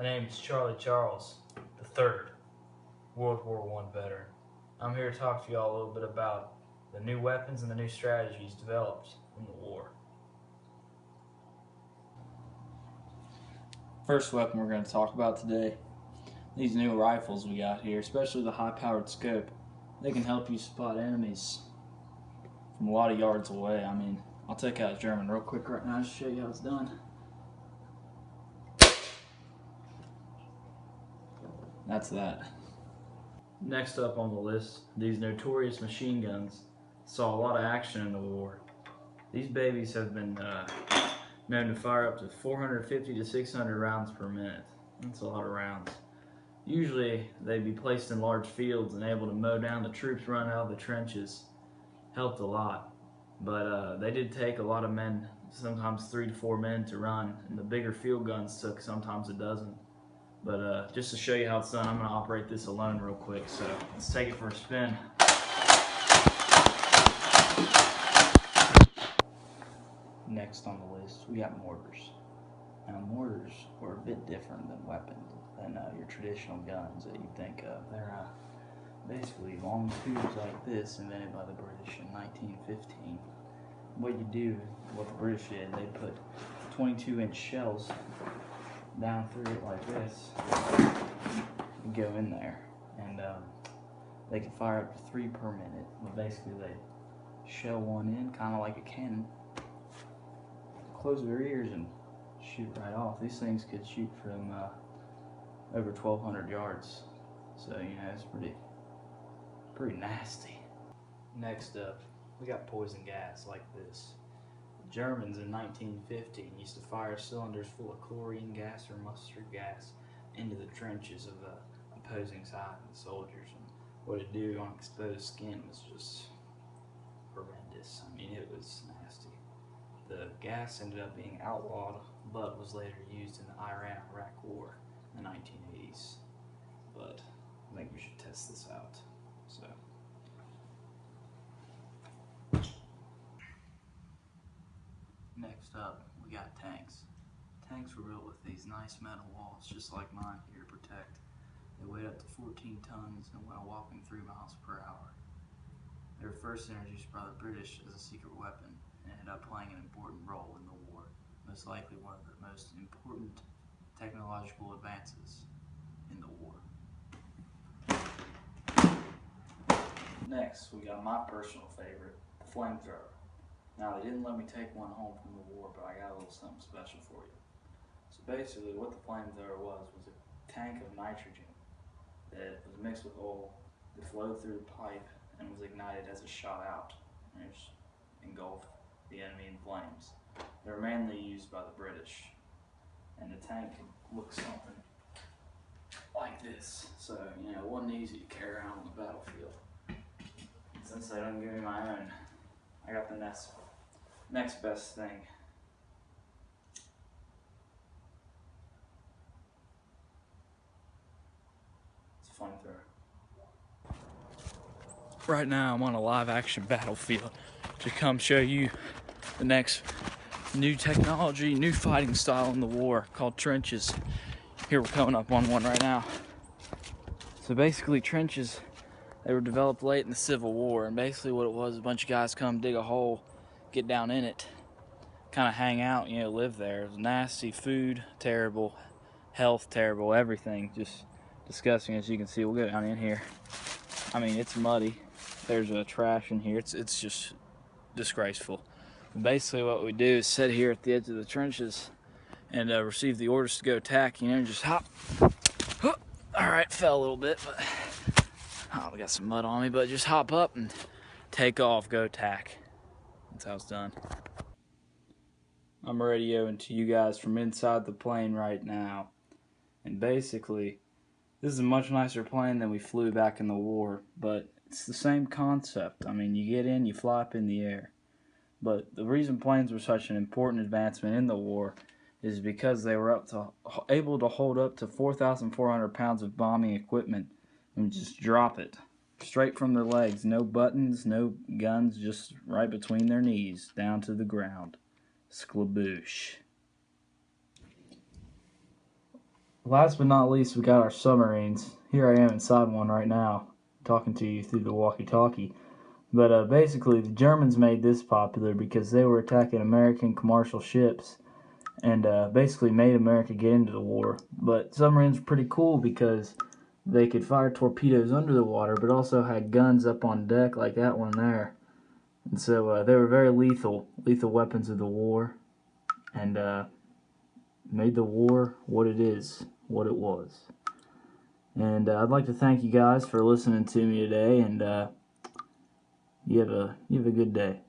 name's Charlie Charles III, World War I veteran. I'm here to talk to y'all a little bit about the new weapons and the new strategies developed in the war. First weapon we're going to talk about today, these new rifles we got here, especially the high-powered scope. They can help you spot enemies from a lot of yards away. I mean, I'll take out a German real quick right now to show you how it's done. That's that. Next up on the list, these notorious machine guns saw a lot of action in the war. These babies have been known to fire up to 450 to 600 rounds per minute. That's a lot of rounds. Usually they'd be placed in large fields and able to mow down the troops running out of the trenches. Helped a lot, but they did take a lot of men, sometimes 3 to 4 men to run, and the bigger field guns took sometimes a dozen. But just to show you how it's done, I'm going to operate this alone real quick, so let's take it for a spin. Next on the list, we got mortars. Now, mortars are a bit different than weapons, than your traditional guns that you think of. They're basically long tubes like this, invented by the British in 1915. What you do, what the British did, they put 22-inch shells down through it like this, and go in there, and they can fire up to 3 per minute. But basically, they shell one in, kind of like a cannon, close their ears, and shoot right off. These things could shoot from over 1,200 yards, so you know it's pretty nasty. Next up, we got poison gas like this. The Germans in 1915 used to fire cylinders full of chlorine gas or mustard gas into the trenches of the opposing side of the soldiers, and what it do on exposed skin was just horrendous. I mean, it was nasty. The gas ended up being outlawed, but was later used in the Iran-Iraq War in the 1980s. But I think we should test this out. So, next up, we got tanks. Tanks were built with these nice metal walls, just like mine here, to protect. They weighed up to 14 tons and went a whopping 3 miles per hour. They were first introduced by the British as a secret weapon and ended up playing an important role in the war, most likely one of the most important technological advances in the war. Next, we got my personal favorite, the Flamethrower. Now, they didn't let me take one home from the war, but I got a little something special for you. So basically, what the Flamethrower was a tank of nitrogen that was mixed with oil that flowed through the pipe and was ignited as it shot out and just engulfed the enemy in flames. They were mainly used by the British, and the tank looked something like this. So, you know, it wasn't easy to carry around on the battlefield. Since they didn't give me my own, I got the next best thing. It's a flamethrower. Right now I'm on a live action battlefield to come show you the next new technology, new fighting style in the war called trenches. Here we're coming up on one right now. So basically trenches, they were developed late in the Civil War, and basically what it was, a bunch of guys come dig a hole, get down in it, kind of hang out, you know, live there. It was nasty, food terrible, health terrible, everything just disgusting. As you can see, we'll go down in here. I mean, it's muddy. There's trash in here. It's just disgraceful. But basically what we do is sit here at the edge of the trenches and receive the orders to go attack, you know, and just hop. All right, fell a little bit, but oh, I got some mud on me, but just hop up and take off, go attack. That's how it's done. I'm radioing to you guys from inside the plane right now. And basically, this is a much nicer plane than we flew back in the war, but it's the same concept. I mean, you get in, you fly up in the air. But the reason planes were such an important advancement in the war is because they were able to hold up to 4,400 pounds of bombing equipment and just drop it straight from their legs. No buttons, no guns, just right between their knees, down to the ground. Sklaboosh. last but not least, we got our submarines. Here I am inside one right now, talking to you through the walkie-talkie. But basically, the Germans made this popular because they were attacking American commercial ships and basically made America get into the war. But submarines were pretty cool because they could fire torpedoes under the water, but also had guns up on deck like that one there. And so they were very lethal weapons of the war, and made the war what it is, what it was. And I'd like to thank you guys for listening to me today, and you have a good day.